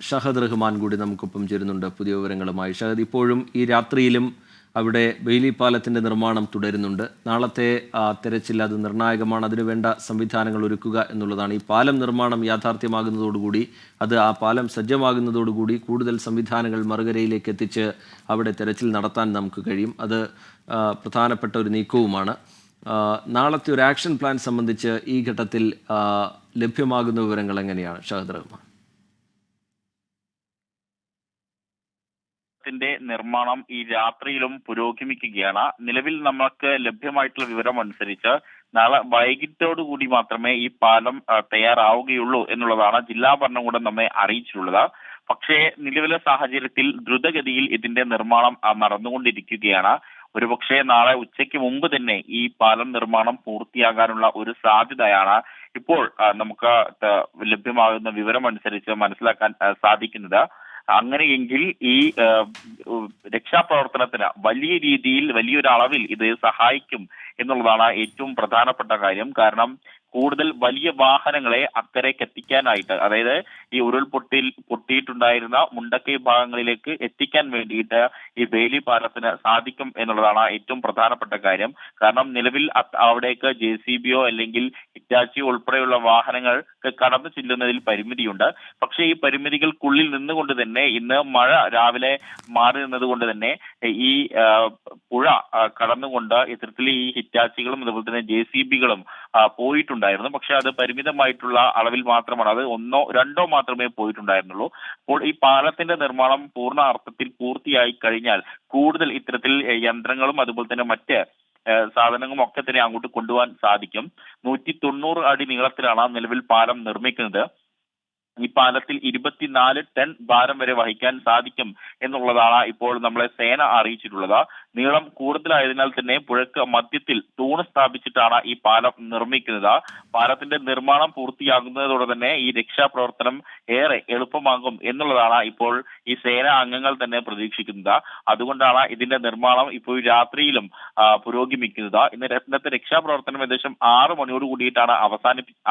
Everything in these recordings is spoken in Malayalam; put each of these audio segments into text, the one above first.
ഷഹദ് റഹ്മാൻ കൂടി നമുക്കൊപ്പം ചേരുന്നുണ്ട് പുതിയ വിവരങ്ങളുമായി. ഷഹദ്, ഇപ്പോഴും ഈ രാത്രിയിലും അവിടെ ബെയിലി പാലത്തിൻ്റെ നിർമ്മാണം തുടരുന്നുണ്ട്. നാളത്തെ തെരച്ചിൽ അത് നിർണായകമാണ്. അതിനുവേണ്ട സംവിധാനങ്ങൾ ഒരുക്കുക എന്നുള്ളതാണ്. ഈ പാലം നിർമ്മാണം യാഥാർത്ഥ്യമാകുന്നതോടുകൂടി, ആ പാലം സജ്ജമാകുന്നതോടുകൂടി കൂടുതൽ സംവിധാനങ്ങൾ മറുകരയിലേക്ക് എത്തിച്ച് അവിടെ തെരച്ചിൽ നടത്താൻ നമുക്ക് കഴിയും. അത് പ്രധാനപ്പെട്ട ഒരു നീക്കവുമാണ്. നാളത്തെ ഒരു ആക്ഷൻ പ്ലാൻ സംബന്ധിച്ച് ഈ ഘട്ടത്തിൽ ലഭ്യമാകുന്ന വിവരങ്ങൾ എങ്ങനെയാണ് ഷഹദ് റഹ്മാൻ? ത്തിന്റെ നിർമ്മാണം ഈ രാത്രിയിലും പുരോഗമിക്കുകയാണ്. നിലവിൽ നമുക്ക് ലഭ്യമായിട്ടുള്ള വിവരം അനുസരിച്ച് നാളെ വൈകിട്ടോടുകൂടി മാത്രമേ ഈ പാലം തയ്യാറാവുകയുള്ളൂ എന്നുള്ളതാണ് ജില്ലാ ഭരണകൂടം നമ്മെ അറിയിച്ചിട്ടുള്ളത്. പക്ഷേ നിലവിലെ സാഹചര്യത്തിൽ ദ്രുതഗതിയിൽ ഇതിന്റെ നിർമ്മാണം നടന്നുകൊണ്ടിരിക്കുകയാണ്. ഒരുപക്ഷെ നാളെ ഉച്ചയ്ക്ക് മുമ്പ് തന്നെ ഈ പാലം നിർമ്മാണം പൂർത്തിയാകാനുള്ള ഒരു സാധ്യതയാണ് ഇപ്പോൾ നമുക്ക് ലഭ്യമാകുന്ന വിവരം അനുസരിച്ച് മനസ്സിലാക്കാൻ സാധിക്കുന്നത്. അങ്ങനെയെങ്കിൽ ഈ രക്ഷാപ്രവർത്തനത്തിന് വലിയ രീതിയിൽ വലിയൊരളവിൽ ഇത് സഹായിക്കും എന്നുള്ളതാണ് ഏറ്റവും പ്രധാനപ്പെട്ട കാര്യം. കാരണം കൂടുതൽ വലിയ വാഹനങ്ങളെ അക്കരയ്ക്ക് എത്തിക്കാനായിട്ട്, അതായത് ഈ പൊട്ടിയിട്ടുണ്ടായിരുന്ന മുണ്ടക്കൈ ഭാഗങ്ങളിലേക്ക് എത്തിക്കാൻ വേണ്ടിയിട്ട് ഈ ബെയിലി പാലത്തിന് സാധിക്കും എന്നുള്ളതാണ് ഏറ്റവും പ്രധാനപ്പെട്ട കാര്യം. കാരണം നിലവിൽ അവിടേക്ക് JCB അല്ലെങ്കിൽ ഹിറ്റാച്ചിയോ ഉൾപ്പെടെയുള്ള വാഹനങ്ങൾക്ക് കടന്നു ചെല്ലുന്നതിൽ പരിമിതിയുണ്ട്. പക്ഷേ ഈ പരിമിതികൾക്കുള്ളിൽ നിന്നുകൊണ്ട് തന്നെ ഇന്ന് മഴ രാവിലെ മാറി നിന്നതുകൊണ്ട് തന്നെ ഈ പുഴ കടന്നുകൊണ്ട് ഇത്തരത്തിൽ ഈ ഹിറ്റാച്ചികളും അതുപോലെ തന്നെ JCBകളും പോയിട്ടുണ്ടായിരുന്നു. പക്ഷെ അത് പരിമിതമായിട്ടുള്ള അളവിൽ മാത്രമാണ്, അത് ഒന്നോ രണ്ടോ മാത്രമേ പോയിട്ടുണ്ടായിരുന്നുള്ളൂ. അപ്പോൾ ഈ പാലത്തിന്റെ നിർമ്മാണം പൂർണ്ണ അർത്ഥത്തിൽ പൂർത്തിയായി കഴിഞ്ഞാൽ കൂടുതൽ ഇത്തരത്തിൽ യന്ത്രങ്ങളും അതുപോലെ തന്നെ മറ്റ് സാധനങ്ങളും ഒക്കെ തന്നെ അങ്ങോട്ട് കൊണ്ടുപോകാൻ സാധിക്കും. 190 അടി നീളത്തിലാണ് നിലവിൽ പാലം നിർമ്മിക്കുന്നത്. ഈ പാലത്തിൽ 24 ടൺ ഭാരം വരെ വഹിക്കാൻ സാധിക്കും എന്നുള്ളതാണ് ഇപ്പോൾ നമ്മളെ സേന അറിയിച്ചിട്ടുള്ളത്. നീളം കൂടുതലായതിനാൽ തന്നെ പുഴയ്ക്ക് മധ്യത്തിൽ തൂണ് സ്ഥാപിച്ചിട്ടാണ് ഈ പാലം നിർമ്മിക്കുന്നത്. പാലത്തിന്റെ നിർമ്മാണം പൂർത്തിയാകുന്നതോടെ തന്നെ ഈ രക്ഷാപ്രവർത്തനം ഏറെ എളുപ്പമാകും എന്നുള്ളതാണ് ഇപ്പോൾ ഈ സേനാ അംഗങ്ങൾ തന്നെ പ്രതീക്ഷിക്കുന്നത്. അതുകൊണ്ടാണ് ഇതിന്റെ നിർമ്മാണം ഇപ്പോൾ രാത്രിയിലും പുരോഗമിക്കുന്നത്. ഇന്നത്തെ രക്ഷാപ്രവർത്തനം ഏകദേശം 6 മണിയോട് കൂടിയിട്ടാണ്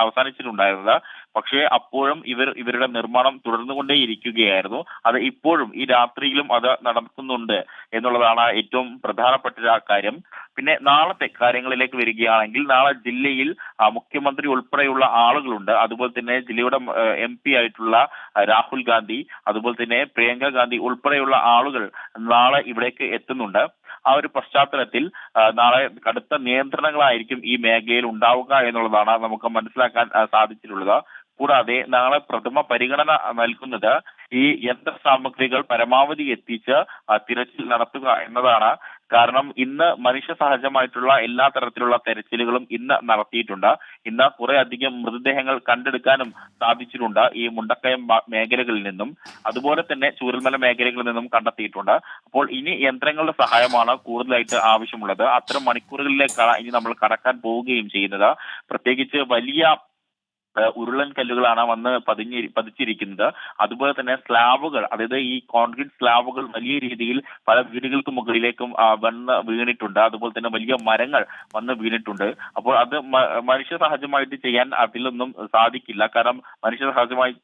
അവസാനിച്ചിട്ടുണ്ടായിരുന്നത്. പക്ഷേ അപ്പോഴും ഇവരുടെ നിർമ്മാണം തുടർന്നുകൊണ്ടേയിരിക്കുകയായിരുന്നു. അത് ഇപ്പോഴും ഈ രാത്രിയിലും അത് നടക്കുന്നുണ്ട് എന്നുള്ളതാണ് ഏറ്റവും പ്രധാനപ്പെട്ട കാര്യം. പിന്നെ നാളത്തെ കാര്യങ്ങളിലേക്ക് വരികയാണെങ്കിൽ, നാളെ ജില്ലയിൽ മുഖ്യമന്ത്രി ഉൾപ്പെടെയുള്ള ആളുകളുണ്ട്. അതുപോലെ തന്നെ ജില്ലയുടെ MP ആയിട്ടുള്ള രാഹുൽ ഗാന്ധി, അതുപോലെ തന്നെ പ്രിയങ്ക ഗാന്ധി ഉൾപ്പെടെയുള്ള ആളുകൾ നാളെ ഇവിടേക്ക് എത്തുന്നുണ്ട്. ആ ഒരു പശ്ചാത്തലത്തിൽ നാളെ കടുത്ത നിയന്ത്രണങ്ങളായിരിക്കും ഈ മേഖലയിൽ ഉണ്ടാവുക എന്നുള്ളതാണ് നമുക്ക് മനസ്സിലാക്കാൻ സാധിച്ചിട്ടുള്ളത്. കൂടാതെ നാളെ പ്രഥമ പരിഗണന നൽകുന്നത് ഈ യന്ത്ര സാമഗ്രികൾ പരമാവധി എത്തിച്ച് തിരച്ചിൽ നടത്തുക എന്നതാണ്. കാരണം ഇന്ന് മനുഷ്യ സഹജമായിട്ടുള്ള എല്ലാ തരത്തിലുള്ള തെരച്ചിലുകളും ഇന്ന് നടത്തിയിട്ടുണ്ട്. ഇന്ന് കുറെ അധികം മൃതദേഹങ്ങൾ കണ്ടെടുക്കാനും സാധിച്ചിട്ടുണ്ട് ഈ മുണ്ടക്കയം മേഖലകളിൽ നിന്നും, അതുപോലെ തന്നെ ചൂരൽമല മേഖലകളിൽ നിന്നും കണ്ടെത്തിയിട്ടുണ്ട്. അപ്പോൾ ഇനി യന്ത്രങ്ങളുടെ സഹായമാണ് കൂടുതലായിട്ട് ആവശ്യമുള്ളത്. അത്തരം മണിക്കൂറുകളിലേക്കാണ് ഇനി നമ്മൾ കടക്കാൻ പോവുകയും ചെയ്യുന്നത്. പ്രത്യേകിച്ച് വലിയ ഉരുളൻ കല്ലുകളാണ് വന്ന് പതിച്ചിരിക്കുന്നത്. അതുപോലെ തന്നെ സ്ലാബുകൾ, അതായത് ഈ കോൺക്രീറ്റ് സ്ലാബുകൾ വലിയ രീതിയിൽ പല വീടുകൾക്ക് മുകളിലേക്കും വന്ന് വീണിട്ടുണ്ട്. അതുപോലെ തന്നെ വലിയ മരങ്ങൾ വന്ന് വീണിട്ടുണ്ട്. അപ്പോൾ അത് മനുഷ്യ സഹജമായിട്ട് ചെയ്യാൻ അതിലൊന്നും സാധിക്കില്ല. കാരണം മനുഷ്യ സഹജമായി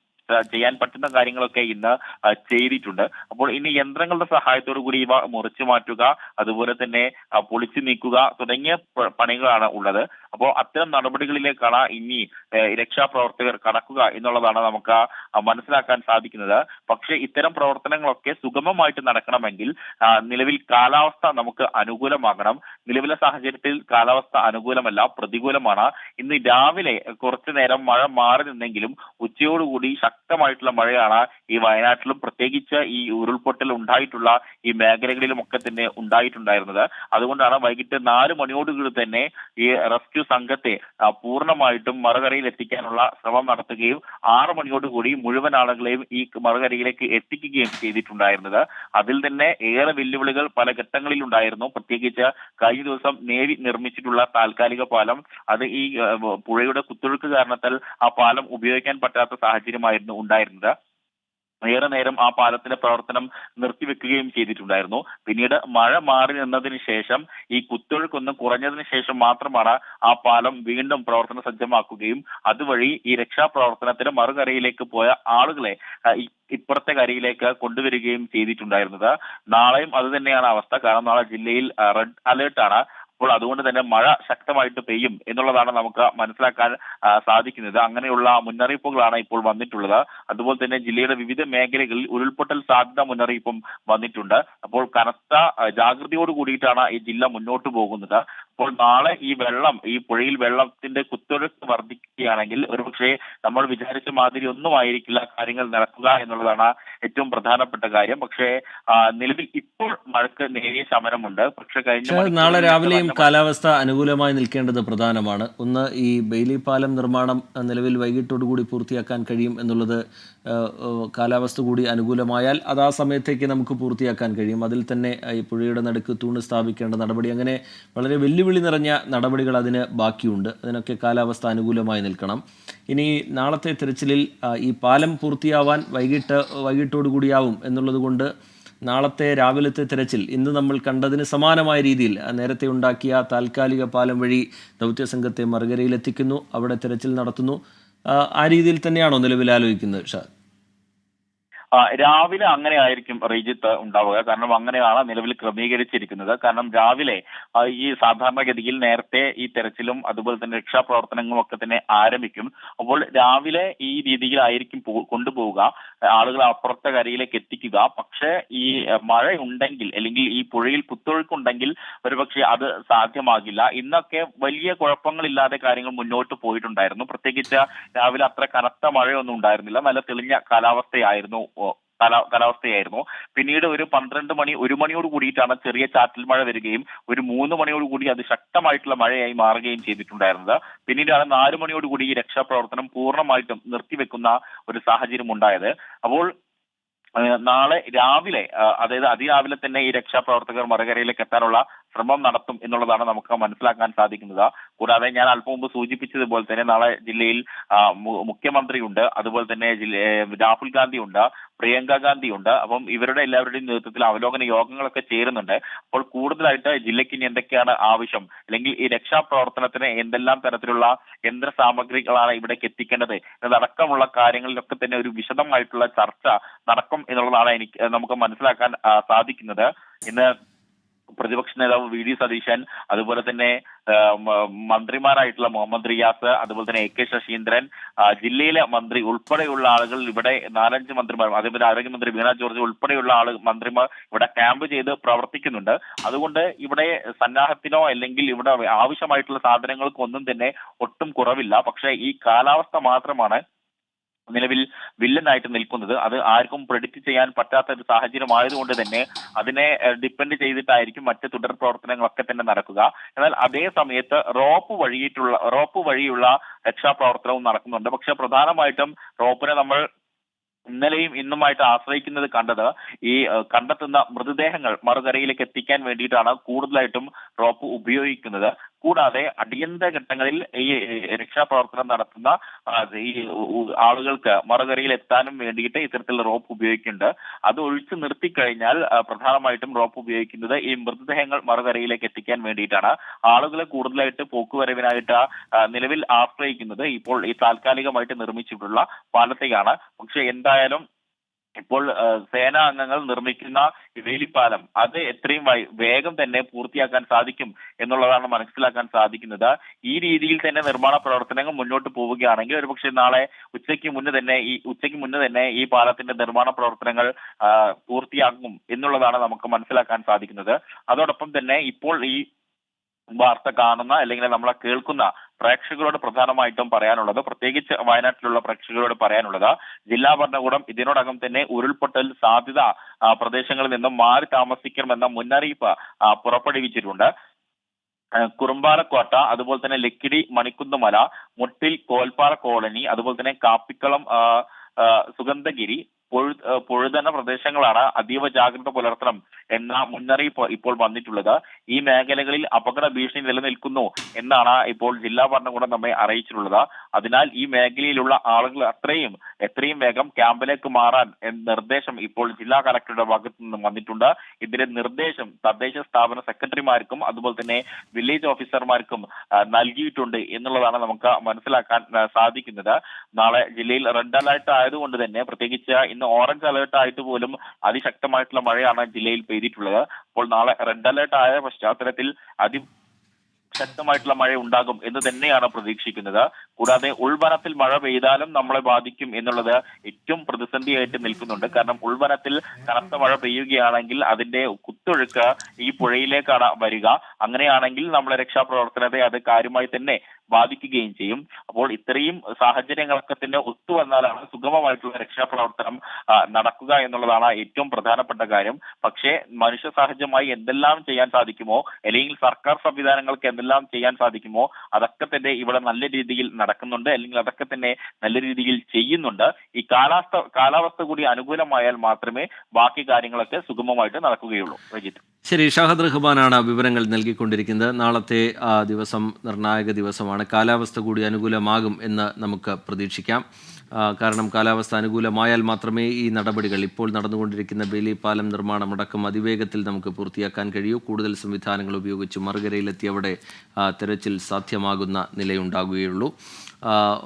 ചെയ്യാൻ പറ്റുന്ന കാര്യങ്ങളൊക്കെ ഇന്ന് ചെയ്തിട്ടുണ്ട്. അപ്പോൾ ഇനി യന്ത്രങ്ങളുടെ സഹായത്തോടു കൂടി ഇവ മുറിച്ചു മാറ്റുക, അതുപോലെ തന്നെ പൊളിച്ചു നീക്കുക തുടങ്ങിയ പണികളാണ് ഉള്ളത്. അപ്പോൾ അത്തരം നടപടികളിലേക്കാണ് ഇനി രക്ഷാപ്രവർത്തകർ കടക്കുക എന്നുള്ളതാണ് നമുക്ക് മനസ്സിലാക്കാൻ സാധിക്കുന്നത്. പക്ഷേ ഇത്തരം പ്രവർത്തനങ്ങളൊക്കെ സുഗമമായിട്ട് നടക്കണമെങ്കിൽ നിലവിൽ കാലാവസ്ഥ നമുക്ക് അനുകൂലമാകണം. നിലവിലെ സാഹചര്യത്തിൽ കാലാവസ്ഥ അനുകൂലമല്ല, പ്രതികൂലമാണ്. ഇന്ന് രാവിലെ കുറച്ചു നേരം മഴ മാറി നിന്നെങ്കിലും ഉച്ചയോടുകൂടി ശക്തമായിട്ടുള്ള മഴയാണ് ഈ വയനാട്ടിലും പ്രത്യേകിച്ച് ഈ ഉരുൾപൊട്ടൽ ഉണ്ടായിട്ടുള്ള ഈ മേഖലകളിലും ഒക്കെ തന്നെ ഉണ്ടായിട്ടുണ്ടായിരുന്നത്. അതുകൊണ്ടാണ് വൈകിട്ട് 4 മണിയോടുകൂടി തന്നെ ഈ റെസ്ക്യൂ സംഘത്തെ പൂർണ്ണമായിട്ടും മറുകരയിൽ എത്തിക്കാനുള്ള ശ്രമം നടത്തുകയും 6 മണിയോടുകൂടി മുഴുവൻ ആളുകളെയും ഈ മറുകരയിലേക്ക് എത്തിക്കുകയും ചെയ്തിട്ടുണ്ടായിരുന്നത്. അതിൽ തന്നെ ഏറെ വെല്ലുവിളികൾ പല ഘട്ടങ്ങളിൽ ഉണ്ടായിരുന്നു. പ്രത്യേകിച്ച് കഴിഞ്ഞ ദിവസം നേവി നിർമ്മിച്ചിട്ടുള്ള താൽക്കാലിക പാലം, അത് ഈ പുഴയുടെ കുത്തൊഴുക്ക് കാരണത്താൽ ആ പാലം ഉപയോഗിക്കാൻ പറ്റാത്ത സാഹചര്യമായിരുന്നു ഉണ്ടായിരുന്നത്. ഏറെ നേരം ആ പാലത്തിന്റെ പ്രവർത്തനം നിർത്തിവെക്കുകയും ചെയ്തിട്ടുണ്ടായിരുന്നു. പിന്നീട് മഴ മാറി നിന്നതിന് ശേഷം ഈ കുത്തൊഴുക്കൊന്ന് കുറഞ്ഞതിന് ശേഷം മാത്രമാണ് ആ പാലം വീണ്ടും പ്രവർത്തന സജ്ജമാക്കുകയും അതുവഴി ഈ രക്ഷാപ്രവർത്തനത്തിന് മറുകരയിലേക്ക് പോയ ആളുകളെ ഇപ്പുറത്തെ കരയിലേക്ക് കൊണ്ടുവരികയും ചെയ്തിട്ടുണ്ടായിരുന്നത്. നാളെയും അത് തന്നെയാണ് അവസ്ഥ. കാരണം നാളെ ജില്ലയിൽ റെഡ് അലേർട്ടാണ്. അപ്പോൾ അതുകൊണ്ട് തന്നെ മഴ ശക്തമായിട്ട് പെയ്യും എന്നുള്ളതാണ് നമുക്ക് മനസ്സിലാക്കാൻ സാധിക്കുന്നത്. അങ്ങനെയുള്ള മുന്നറിയിപ്പുകളാണ് ഇപ്പോൾ വന്നിട്ടുള്ളത്. അതുപോലെ തന്നെ ജില്ലയുടെ വിവിധ മേഖലകളിൽ ഉരുൾപൊട്ടൽ സാധ്യത മുന്നറിയിപ്പും വന്നിട്ടുണ്ട്. അപ്പോൾ കനത്ത ജാഗ്രതയോട് കൂടിയിട്ടാണ് ഈ ജില്ല മുന്നോട്ട് പോകുന്നത്. അപ്പോൾ നാളെ ഈ പുഴയിൽ വെള്ളത്തിന്റെ കുത്തൊഴുക്ക് വർദ്ധിക്കുകയാണെങ്കിൽ ഒരുപക്ഷെ നമ്മൾ വിചാരിച്ച മാതിരി ഒന്നും ആയിരിക്കില്ല കാര്യങ്ങൾ നടക്കുക എന്നുള്ളതാണ് ഏറ്റവും പ്രധാനപ്പെട്ട കാര്യം. പക്ഷേ നിലവിൽ ഇപ്പോൾ മഴയ്ക്ക് നേരിയ ശമനമുണ്ട്. പക്ഷെ നാളെ രാവിലെയും കാലാവസ്ഥ അനുകൂലമായി നിൽക്കേണ്ടത് പ്രധാനമാണ്. ഒന്ന്, ഈ ബെയിലി പാലം നിർമ്മാണം നിലവിൽ വൈകിട്ടോടുകൂടി പൂർത്തിയാക്കാൻ കഴിയും എന്നുള്ളത് കാലാവസ്ഥ കൂടി അനുകൂലമായാൽ അത് ആ സമയത്തേക്ക് നമുക്ക് പൂർത്തിയാക്കാൻ കഴിയും. അതിൽ തന്നെ ഈ പുഴയുടെ നടുക്ക് തൂണ് സ്ഥാപിക്കേണ്ട നടപടി, അങ്ങനെ വളരെ വെല്ലുവിളി നിറഞ്ഞ നടപടികൾ അതിന് ബാക്കിയുണ്ട്. അതിനൊക്കെ കാലാവസ്ഥ അനുകൂലമായി നിൽക്കണം. ഇനി നാളത്തെ തിരച്ചിലിൽ ഈ പാലം പൂർത്തിയാവാൻ വൈകിട്ടോടുകൂടിയാവും എന്നുള്ളത് കൊണ്ട് നാളത്തെ രാവിലത്തെ തിരച്ചിൽ ഇന്ന് നമ്മൾ കണ്ടതിന് സമാനമായ രീതിയിൽ നേരത്തെ ഉണ്ടാക്കിയ താൽക്കാലിക പാലം വഴി ദൗത്യസംഘത്തെ മറുകരയിലെത്തിക്കുന്നു, അവിടെ തിരച്ചിൽ നടത്തുന്നു. ആ രീതിയിൽ തന്നെയാണോ നിലവിൽ ആലോചിക്കുന്നത് ഷാദ്? രാവിലെ അങ്ങനെ ആയിരിക്കും റീജിത്ത് ഉണ്ടാവുക. കാരണം അങ്ങനെയാണ് നിലവിൽ ക്രമീകരിച്ചിരിക്കുന്നത്. കാരണം രാവിലെ ഈ സാധാരണഗതിയിൽ നേരത്തെ ഈ തെരച്ചിലും അതുപോലെ തന്നെ രക്ഷാപ്രവർത്തനങ്ങളും ഒക്കെ തന്നെ ആരംഭിക്കും. അപ്പോൾ രാവിലെ ഈ രീതിയിലായിരിക്കും കൊണ്ടുപോവുക, ആളുകൾ അപ്പുറത്തെ കരയിലേക്ക് എത്തിക്കുക. പക്ഷേ ഈ മഴ ഉണ്ടെങ്കിൽ അല്ലെങ്കിൽ ഈ പുഴയിൽ കുത്തൊഴുക്കുണ്ടെങ്കിൽ ഒരുപക്ഷെ അത് സാധ്യമാകില്ല. ഇന്നൊക്കെ വലിയ കുഴപ്പങ്ങളില്ലാതെ കാര്യങ്ങൾ മുന്നോട്ട് പോയിട്ടുണ്ടായിരുന്നു. പ്രത്യേകിച്ച് രാവിലെ അത്ര കനത്ത മഴയൊന്നും ഉണ്ടായിരുന്നില്ല. നല്ല തെളിഞ്ഞ കാലാവസ്ഥയായിരുന്നു. പിന്നീട് ഒരു 12 മണി 1 മണിയോട് കൂടിയിട്ടാണ് ചെറിയ ചാറ്റൽ മഴ വരികയും ഒരു 3 മണിയോട് കൂടി അത് ശക്തമായിട്ടുള്ള മഴയായി മാറുകയും ചെയ്തിട്ടുണ്ടായിരുന്നത്. പിന്നീടാണ് 4 മണിയോട് കൂടി ഈ രക്ഷാപ്രവർത്തനം പൂർണ്ണമായിട്ടും നിർത്തിവെക്കുന്ന ഒരു സാഹചര്യം ഉണ്ടായത്. അപ്പോൾ നാളെ രാവിലെ അതായത് അതിരാവിലെ തന്നെ ഈ രക്ഷാപ്രവർത്തകർ മറുകരയിലേക്ക് എത്താനുള്ള ശ്രമം നടത്തും എന്നുള്ളതാണ് നമുക്ക് മനസ്സിലാക്കാൻ സാധിക്കുന്നത്. കൂടാതെ ഞാൻ അല്പം മുമ്പ് സൂചിപ്പിച്ചതുപോലെ തന്നെ നാളെ ജില്ലയിൽ മുഖ്യമന്ത്രിയുണ്ട്, അതുപോലെ തന്നെ രാഹുൽ ഗാന്ധി ഉണ്ട്, പ്രിയങ്ക ഗാന്ധി ഉണ്ട്. അപ്പം ഇവരുടെ എല്ലാവരുടെയും നേതൃത്വത്തിൽ അവലോകന യോഗങ്ങളൊക്കെ ചേരുന്നുണ്ട്. അപ്പോൾ കൂടുതലായിട്ട് ജില്ലയ്ക്ക് ഇനി എന്തൊക്കെയാണ് ആവശ്യം, അല്ലെങ്കിൽ ഈ രക്ഷാപ്രവർത്തനത്തിന് എന്തെല്ലാം തരത്തിലുള്ള യന്ത്ര സാമഗ്രികളാണ് ഇവിടേക്ക് എത്തിക്കേണ്ടത് എന്നതടക്കമുള്ള കാര്യങ്ങളിലൊക്കെ തന്നെ ഒരു വിശദമായിട്ടുള്ള ചർച്ച നടക്കും എന്നുള്ളതാണ് നമുക്ക് മനസ്സിലാക്കാൻ സാധിക്കുന്നത്. ഇന്ന് പ്രതിപക്ഷ നേതാവ് വി.ഡി. സതീശൻ, അതുപോലെ തന്നെ മന്ത്രിമാരായിട്ടുള്ള മുഹമ്മദ് റിയാസ്, അതുപോലെ തന്നെ എ.കെ. ശശീന്ദ്രൻ, ജില്ലയിലെ മന്ത്രി ഉൾപ്പെടെയുള്ള ആളുകൾ ഇവിടെ 4-5 മന്ത്രിമാർ, അതേപോലെ ആരോഗ്യമന്ത്രി വീണ ജോർജ് ഉൾപ്പെടെയുള്ള മന്ത്രിമാർ ഇവിടെ ക്യാമ്പ് ചെയ്ത് പ്രവർത്തിക്കുന്നുണ്ട്. അതുകൊണ്ട് ഇവിടെ സന്നാഹത്തിനോ അല്ലെങ്കിൽ ഇവിടെ ആവശ്യമായിട്ടുള്ള സാധനങ്ങൾക്കൊന്നും തന്നെ ഒട്ടും കുറവില്ല. പക്ഷേ ഈ കാലാവസ്ഥ മാത്രമാണ് നിലവിൽ വില്ലനായിട്ട് നിൽക്കുന്നത്. അത് ആർക്കും പ്രെഡിക്റ്റ് ചെയ്യാൻ പറ്റാത്ത ഒരു സാഹചര്യം ആയതുകൊണ്ട് തന്നെ അതിനെ ഡിപ്പെൻഡ് ചെയ്തിട്ടായിരിക്കും മറ്റ് തുടർ പ്രവർത്തനങ്ങളൊക്കെ തന്നെ നടക്കുക. എന്നാൽ അതേ സമയത്ത് റോപ്പ് വഴിയുള്ള രക്ഷാപ്രവർത്തനവും നടക്കുന്നുണ്ട്. പക്ഷെ പ്രധാനമായിട്ടും റോപ്പിനെ നമ്മൾ ഇന്നലെയും ഇന്നുമായിട്ട് ആശ്രയിക്കുന്നത് ഈ കണ്ടെത്തുന്ന മൃതദേഹങ്ങൾ മറുകരയിലേക്ക് എത്തിക്കാൻ വേണ്ടിയിട്ടാണ് കൂടുതലായിട്ടും റോപ്പ് ഉപയോഗിക്കുന്നത്. കൂടാതെ അടിയന്തര ഘട്ടങ്ങളിൽ ഈ രക്ഷാപ്രവർത്തനം നടത്തുന്ന ഈ ആളുകൾക്ക് മറുകരയിൽ എത്താനും വേണ്ടിയിട്ട് ഇത്തരത്തിലുള്ള റോപ്പ് ഉപയോഗിക്കുന്നുണ്ട്. അത് ഒഴിച്ചു നിർത്തിക്കഴിഞ്ഞാൽ പ്രധാനമായിട്ടും റോപ്പ് ഉപയോഗിക്കുന്നത് ഈ മൃതദേഹങ്ങൾ മറുകരയിലേക്ക് എത്തിക്കാൻ വേണ്ടിയിട്ടാണ്. ആളുകളെ കൂടുതലായിട്ട് പോക്കുവരവിനായിട്ട് നിലവിൽ ആശ്രയിക്കുന്നത് ഇപ്പോൾ ഈ താൽക്കാലികമായിട്ട് നിർമ്മിച്ചിട്ടുള്ള പാലത്തെയാണ്. പക്ഷെ എന്തായാലും ഇപ്പോൾ സേനാ അംഗങ്ങൾ നിർമ്മിക്കുന്ന വേലിപ്പാലം അത് എത്രയും വേഗം തന്നെ പൂർത്തിയാക്കാൻ സാധിക്കും എന്നുള്ളതാണ് മനസ്സിലാക്കാൻ സാധിക്കുന്നത്. ഈ രീതിയിൽ തന്നെ നിർമ്മാണ പ്രവർത്തനങ്ങൾ മുന്നോട്ട് പോവുകയാണെങ്കിൽ ഒരുപക്ഷെ നാളെ ഉച്ചയ്ക്ക് മുന്നേ തന്നെ ഈ പാലത്തിന്റെ നിർമ്മാണ പ്രവർത്തനങ്ങൾ പൂർത്തിയാകും എന്നുള്ളതാണ് നമുക്ക് മനസ്സിലാക്കാൻ സാധിക്കുന്നത്. അതോടൊപ്പം തന്നെ ഇപ്പോൾ ഈ വാർത്ത കാണുന്ന അല്ലെങ്കിൽ നമ്മളെ കേൾക്കുന്ന പ്രേക്ഷകരോട് പ്രധാനമായിട്ടും പറയാനുള്ളത്, പ്രത്യേകിച്ച് വയനാട്ടിലുള്ള പ്രേക്ഷകരോട് പറയാനുള്ളത്, ജില്ലാ ഭരണകൂടം ഇതിനോടകം തന്നെ ഉരുൾപൊട്ടൽ സാധ്യത പ്രദേശങ്ങളിൽ നിന്നും മാറി താമസിക്കണമെന്ന മുന്നറിയിപ്പ് പുറപ്പെടുവിച്ചിട്ടുണ്ട്. കുറുമ്പാലക്കോട്ട, അതുപോലെ തന്നെ ലക്കിടി മണിക്കുന്നുമല, മുട്ടിൽ കോൽപ്പാറ കോളനി, അതുപോലെ തന്നെ കാപ്പിക്കളം സുഗന്ധഗിരി, പൊഴുതന പ്രദേശങ്ങളാണ്, അതീവ ജാഗ്രത പുലർത്തണം എന്ന മുന്നറിയിപ്പ് ഇപ്പോൾ വന്നിട്ടുള്ളത്. ഈ മേഖലകളിൽ അപകട ഭീഷണി നിലനിൽക്കുന്നു എന്നാണ് ഇപ്പോൾ ജില്ലാ ഭരണകൂടം നമ്മെ അറിയിച്ചിട്ടുള്ളത്. അതിനാൽ ഈ മേഖലയിലുള്ള ആളുകൾ എത്രയും വേഗം ക്യാമ്പിലേക്ക് മാറാൻ നിർദ്ദേശം ഇപ്പോൾ ജില്ലാ കളക്ടറുടെ ഭാഗത്തു നിന്നും വന്നിട്ടുണ്ട്. ഇതിന്റെ നിർദ്ദേശം തദ്ദേശ സ്ഥാപന സെക്രട്ടറിമാർക്കും അതുപോലെ തന്നെ വില്ലേജ് ഓഫീസർമാർക്കും നൽകിയിട്ടുണ്ട് എന്നുള്ളതാണ് നമുക്ക് മനസ്സിലാക്കാൻ സാധിക്കുന്നത്. നാളെ ജില്ലയിൽ റെഡ് അലർട്ട് ആയതുകൊണ്ട് തന്നെ, പ്രത്യേകിച്ച് ഇന്ന് ഓറഞ്ച് അലർട്ട് ആയിട്ട് പോലും അതിശക്തമായിട്ടുള്ള മഴയാണ് ജില്ലയിൽ പെയ്തിട്ടുള്ളത്. അപ്പോൾ നാളെ റെഡ് അലർട്ട് ആയ പശ്ചാത്തലത്തിൽ ശക്തമായിട്ടുള്ള മഴ ഉണ്ടാകും എന്ന് തന്നെയാണ് പ്രതീക്ഷിക്കുന്നത്. കൂടാതെ ഉൾവനത്തിൽ മഴ പെയ്താലും നമ്മളെ ബാധിക്കും എന്നുള്ളത് ഏറ്റവും പ്രതിസന്ധിയായിട്ട് നിൽക്കുന്നുണ്ട്. കാരണം ഉൾവനത്തിൽ കനത്ത മഴ പെയ്യുകയാണെങ്കിൽ അതിന്റെ കുത്തൊഴുക്ക് ഈ പുഴയിലേക്കാണ് വരിക. അങ്ങനെയാണെങ്കിൽ നമ്മളെ രക്ഷാപ്രവർത്തനത്തെ അത് കാര്യമായി തന്നെ ബാധിക്കുകയും ചെയ്യും. അപ്പോൾ ഇത്രയും സാഹചര്യങ്ങളൊക്കെ തന്നെ ഒത്തുവന്നാലാണ് സുഗമമായിട്ടുള്ള രക്ഷാപ്രവർത്തനം നടക്കുക എന്നുള്ളതാണ് ഏറ്റവും പ്രധാനപ്പെട്ട കാര്യം. പക്ഷേ മനുഷ്യ സഹജമായി എന്തെല്ലാം ചെയ്യാൻ സാധിക്കുമോ, അല്ലെങ്കിൽ സർക്കാർ സംവിധാനങ്ങൾക്ക് എന്തെല്ലാം ചെയ്യാൻ സാധിക്കുമോ അതൊക്കെ തന്നെ ഇവിടെ നല്ല രീതിയിൽ നടക്കുന്നുണ്ട്, അല്ലെങ്കിൽ അതൊക്കെ തന്നെ നല്ല രീതിയിൽ ചെയ്യുന്നുണ്ട്. ഈ കാലാവസ്ഥ കൂടി അനുകൂലമായാൽ മാത്രമേ ബാക്കി കാര്യങ്ങളൊക്കെ സുഗമമായിട്ട് നടക്കുകയുള്ളൂ. രജിത്ത്. ശരി, ഷാഹദ് റഹ്മാനാണ് വിവരങ്ങൾ നൽകിക്കൊണ്ടിരിക്കുന്നത്. നാളത്തെ ദിവസം നിർണായക ദിവസമാണ്. കാലാവസ്ഥ കൂടി അനുകൂലമാകും എന്ന് നമുക്ക് പ്രതീക്ഷിക്കാം. കാരണം കാലാവസ്ഥ അനുകൂലമായാൽ മാത്രമേ ഈ നടപടികൾ, ഇപ്പോൾ നടന്നുകൊണ്ടിരിക്കുന്ന ബെയിലി പാലം നിർമ്മാണമടക്കം അതിവേഗത്തിൽ നമുക്ക് പൂർത്തിയാക്കാൻ കഴിയൂ. കൂടുതൽ സംവിധാനങ്ങൾ ഉപയോഗിച്ച് മറുകരയിലെത്തി അവിടെ തെരച്ചിൽ സാധ്യമാകുന്ന നിലയുണ്ടാകുകയുള്ളൂ.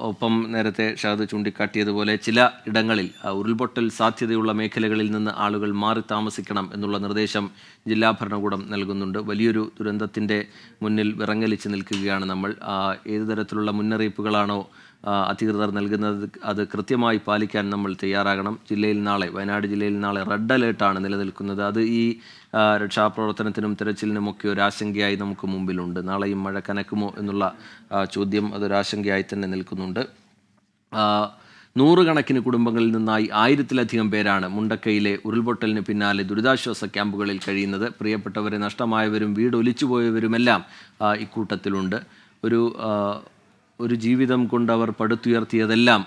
ഒപ്പം നേരത്തെ ഷാദ് ചൂണ്ടിക്കാട്ടിയതുപോലെ ചില ഇടങ്ങളിൽ ഉരുൾപൊട്ടൽ സാധ്യതയുള്ള മേഖലകളിൽ നിന്ന് ആളുകൾ മാറി താമസിക്കണം എന്നുള്ള നിർദ്ദേശം ജില്ലാ ഭരണകൂടം നൽകുന്നുണ്ട്. വലിയൊരു ദുരന്തത്തിൻ്റെ മുന്നിൽ വിറങ്ങലിച്ച് നിൽക്കുകയാണ് നമ്മൾ. ഏതു തരത്തിലുള്ള മുന്നറിയിപ്പുകളാണോ അധികൃതർ നൽകുന്നത് അത് കൃത്യമായി പാലിക്കാൻ നമ്മൾ തയ്യാറാകണം. വയനാട് ജില്ലയിൽ നാളെ റെഡ് അലേർട്ടാണ് നിലനിൽക്കുന്നത്. അത് ഈ രക്ഷാപ്രവർത്തനത്തിനും തെരച്ചിലിനുമൊക്കെ ഒരു ആശങ്കയായി നമുക്ക് മുമ്പിലുണ്ട്. നാളെയും മഴ കനക്കുമോ എന്നുള്ള ചോദ്യം അതൊരാശങ്കയായി തന്നെ നിൽക്കുന്നുണ്ട്. നൂറുകണക്കിന് കുടുംബങ്ങളിൽ നിന്നായി 1000-ലധികം പേരാണ് മുണ്ടക്കയിലെ ഉരുൾപൊട്ടലിന് പിന്നാലെ ദുരിതാശ്വാസ ക്യാമ്പുകളിൽ കഴിയുന്നത്. പ്രിയപ്പെട്ടവരെ നഷ്ടമായവരും വീട് ഒലിച്ചുപോയവരുമെല്ലാം ഇക്കൂട്ടത്തിലുണ്ട്. ഒരു ജീവിതം കൊണ്ടവർ പടുത്തുയർത്തിയതെല്ലാം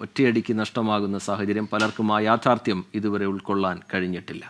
ഒറ്റയടിക്ക് നഷ്ടമാകുന്ന സാഹചര്യം. പലർക്കും ആ യാഥാർത്ഥ്യം ഇതുവരെ ഉൾക്കൊള്ളാൻ കഴിഞ്ഞിട്ടില്ല.